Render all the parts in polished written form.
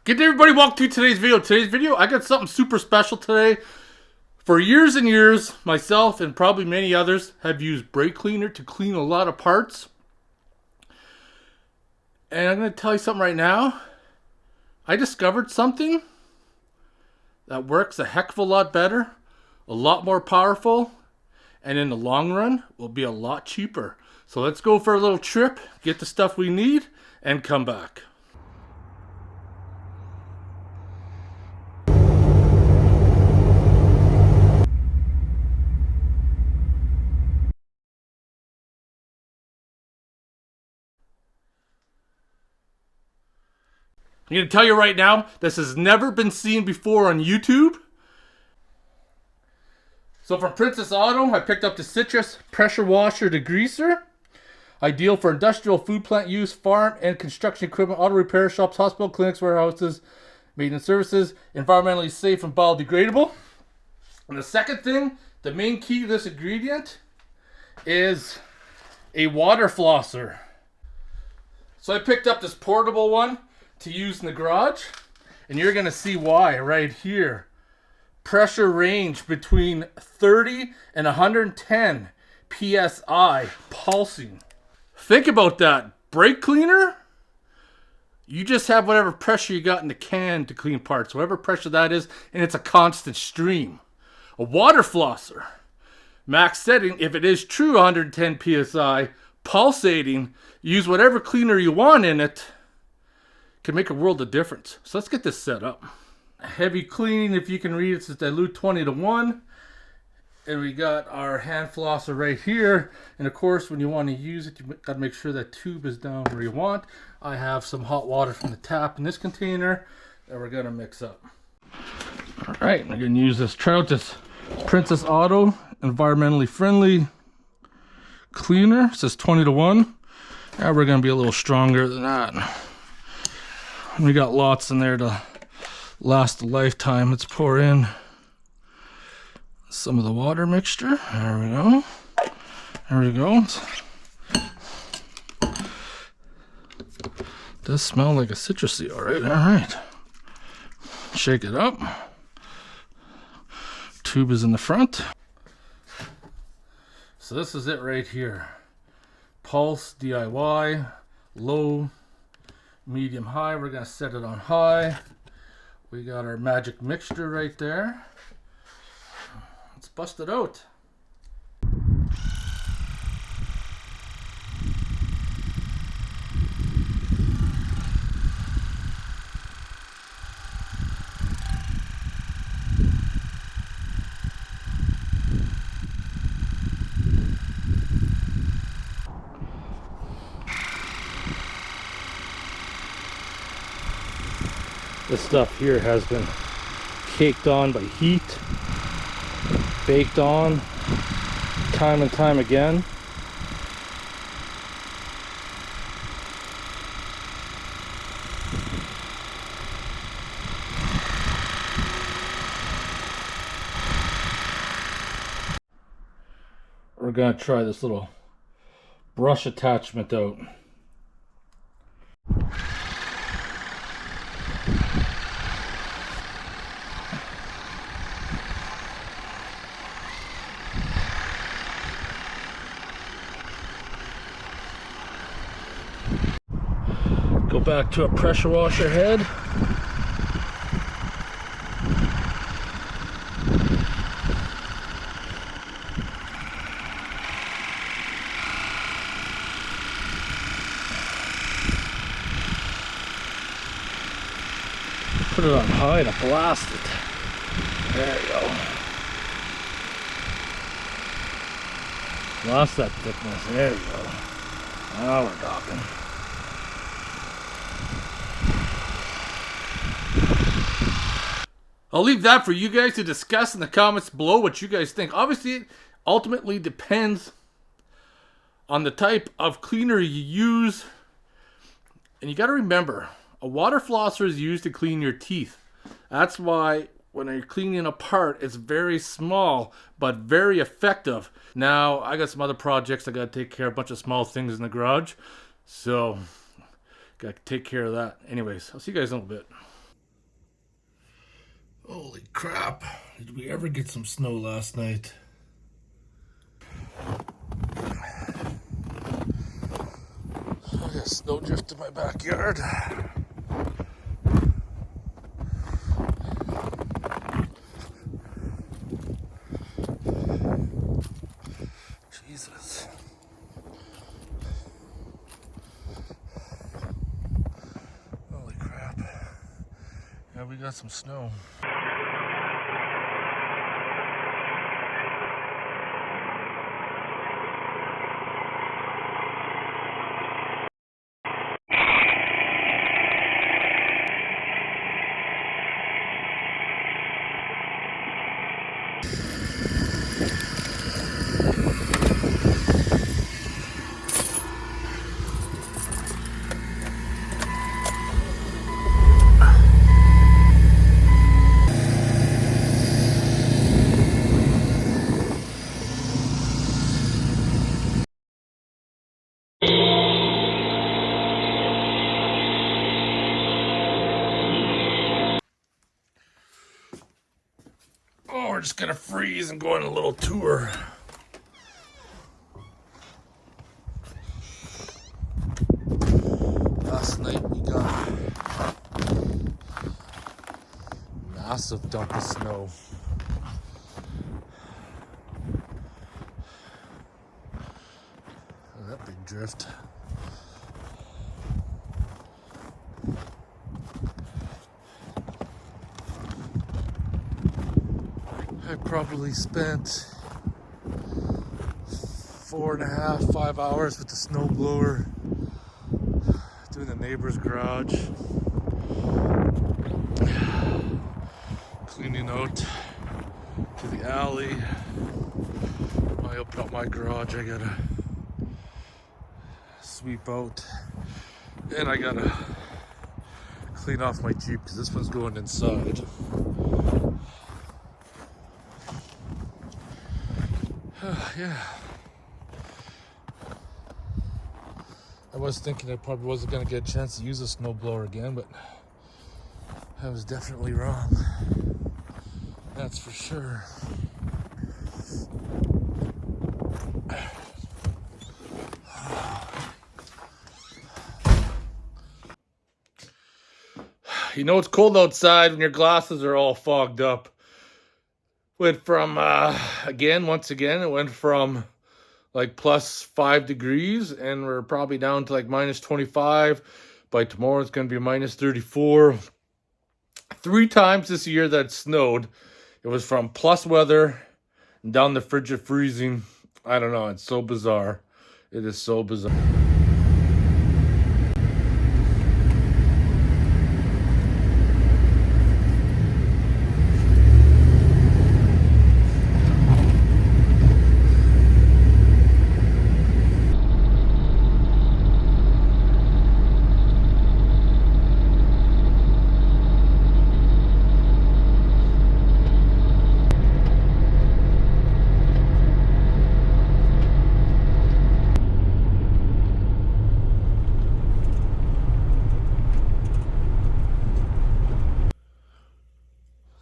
Good day, everybody. Welcome to today's video. I got something super special today. For years and years, myself and probably many others have used brake cleaner to clean a lot of parts. And I'm going to tell you something right now. I discovered something that works a heck of a lot better, a lot more powerful, and in the long run will be a lot cheaper. So let's go for a little trip, get the stuff we need, and come back. I'm going to tell you right now, this has never been seen before on YouTube. So from Princess Auto, I picked up the Citrus Pressure Washer Degreaser. Ideal for industrial food plant use, farm and construction equipment, auto repair shops, hospital, clinics, warehouses, maintenance services, environmentally safe and biodegradable. And the second thing, the main key to this ingredient is a water flosser. So I picked up this portable one to use in the garage, and you're gonna see why right here. Pressure range between 30 and 110 psi pulsing. Think about that. Brake cleaner, you just have whatever pressure you got in the can to clean parts, whatever pressure that is, and it's a constant stream. A water flosser, max setting, if it is true 110 psi pulsating, use whatever cleaner you want in it, can make a world of difference. So let's get this set up. Heavy cleaning, if you can read it, says dilute 20:1. And we got our hand flosser right here. And of course, when you want to use it, you got to make sure that tube is down where you want. I have some hot water from the tap in this container that we're going to mix up. All right, I'm going to use this, try out this Princess Auto environmentally friendly cleaner. It says 20:1. Now we're going to be a little stronger than that. We got lots in there to last a lifetime. Let's pour in some of the water mixture. There we go. There we go. Does smell like a citrusy, all right. All right. Shake it up. Tube is in the front. So this is it right here. Pulse DIY, low, medium, high. We're gonna set it on high. We got our magic mixture right there. Let's bust it out. This stuff here has been caked on by heat, baked on time and time again. We're gonna try this little brush attachment out. Go back to a pressure washer head. Put it on high to blast it. There you go. Blast that thickness. There you go. Now we're talking. I'll leave that for you guys to discuss in the comments below what you guys think. Obviously, it ultimately depends on the type of cleaner you use. And you got to remember, a water flosser is used to clean your teeth. That's why when you're cleaning a part, it's very small, but very effective. Now, I got some other projects I got to take care of, a bunch of small things in the garage. So, got to take care of that. Anyways, I'll see you guys in a little bit. Holy crap. Did we ever get some snow last night? I got snow drift in my backyard. Jesus. Holy crap. Yeah, we got some snow. Oh, we're just gonna freeze and go on a little tour. Last night we got a massive dump of snow. Oh, that big drift. I probably spent 4.5, 5 hours with the snowblower doing the neighbor's garage, cleaning out to the alley. When I open up my garage, I gotta sweep out, and I gotta clean off my Jeep because this one's going inside. Yeah. I was thinking I probably wasn't going to get a chance to use a snowblower again, but I was definitely wrong. That's for sure. You know it's cold outside when your glasses are all fogged up. Went from, once again, it went from like plus 5 degrees, and we're probably down to like minus 25. By tomorrow, it's going to be minus 34. 3 times this year that it snowed, it was from plus weather down to frigid freezing. I don't know. It's so bizarre. It is so bizarre.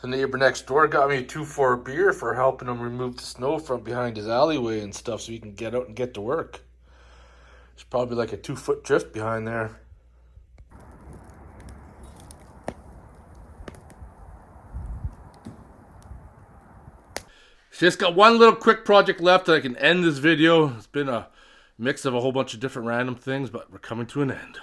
The neighbor next door got me a 2-for beer for helping him remove the snow from behind his alleyway and stuff so he can get out and get to work. There's probably like a 2-foot drift behind there. Just got one little quick project left that I can end this video. It's been a mix of a whole bunch of different random things, but we're coming to an end.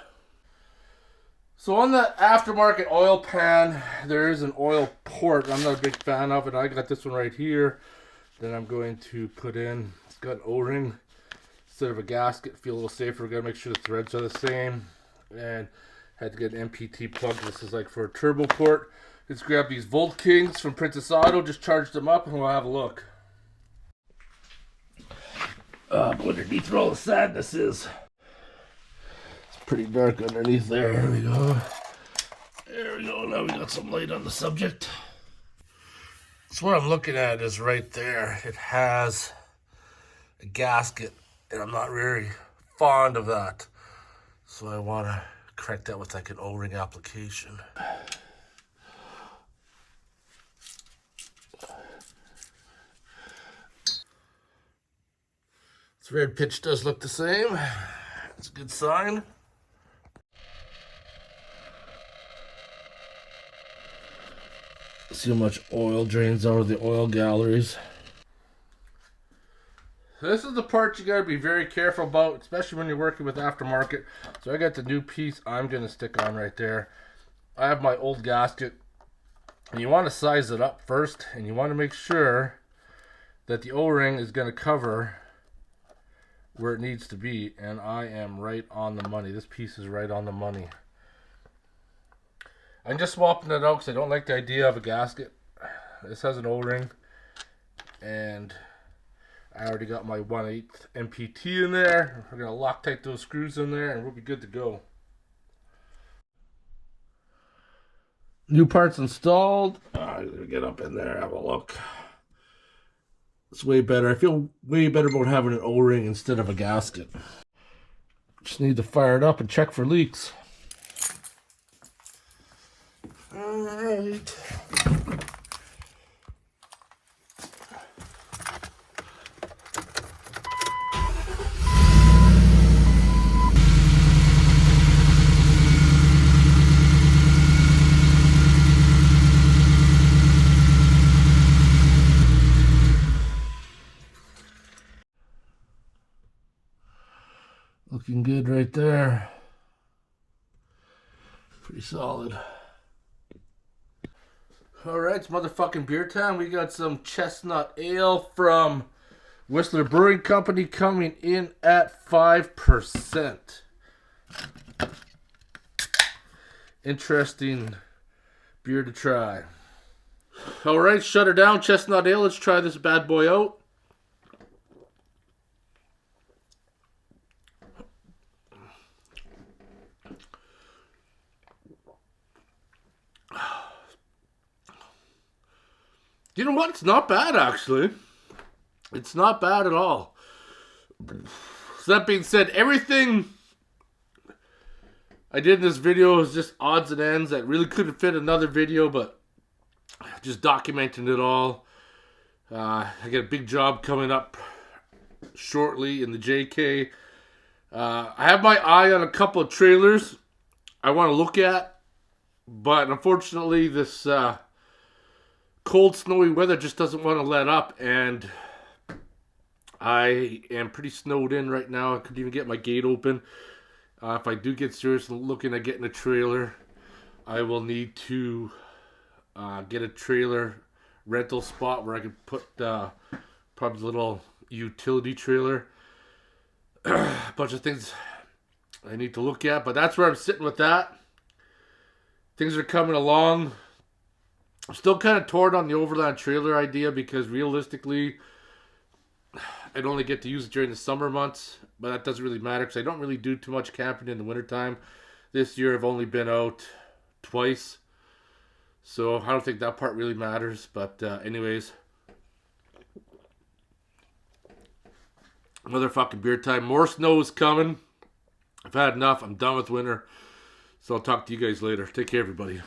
So on the aftermarket oil pan, there is an oil port. I'm not a big fan of it. I got this one right here that I'm going to put in. It's got an O-ring instead of a gasket. Feel a little safer. Got to make sure the threads are the same. And had to get an MPT plug. This is like for a turbo port. Let's grab these Volt Kings from Princess Auto. Just charge them up and we'll have a look. Underneath where all the sadness is. Pretty dark underneath there. There we go. There we go. Now we got some light on the subject. So what I'm looking at is right there. It has a gasket, and I'm not very fond of that. So I want to correct that with like an O-ring application. Thread pitch does look the same. That's a good sign. See how much oil drains out of the oil galleries. This is the part you gotta be very careful about, especially when you're working with aftermarket. So I got the new piece I'm gonna stick on right there. I have my old gasket, and you want to size it up first, and you want to make sure that the O-ring is gonna cover where it needs to be, and I am right on the money. This piece is right on the money. I'm just swapping it out because I don't like the idea of a gasket. This has an O-ring, and I already got my 1/8 MPT in there. We're going to Loctite those screws in there and we'll be good to go. New parts installed. I'm going to get up in there, have a look. It's way better. I feel way better about having an O-ring instead of a gasket. Just need to fire it up and check for leaks. Alright. Looking good right there. Pretty solid. Alright, it's motherfucking beer time. We got some chestnut ale from Whistler Brewing Company coming in at 5%. Interesting beer to try. Alright, shut her down, chestnut ale. Let's try this bad boy out. You know what? It's not bad, actually. It's not bad at all. So that being said, everything I did in this video is just odds and ends that really couldn't fit another video, but just documenting it all. I got a big job coming up shortly in the JK. I have my eye on a couple of trailers I want to look at, but unfortunately this cold, snowy weather just doesn't want to let up, and I am pretty snowed in right now. I couldn't even get my gate open. If I do get serious and looking at getting a trailer, I will need to get a trailer rental spot where I can put probably a little utility trailer. A bunch of things I need to look at, but that's where I'm sitting with that. Things are coming along. I'm still kind of torn on the overland trailer idea because realistically, I'd only get to use it during the summer months, but that doesn't really matter because I don't really do too much camping in the wintertime. This year I've only been out twice, so I don't think that part really matters, but anyways. Motherfucking beer time. More snow is coming. I've had enough. I'm done with winter. So I'll talk to you guys later. Take care, everybody.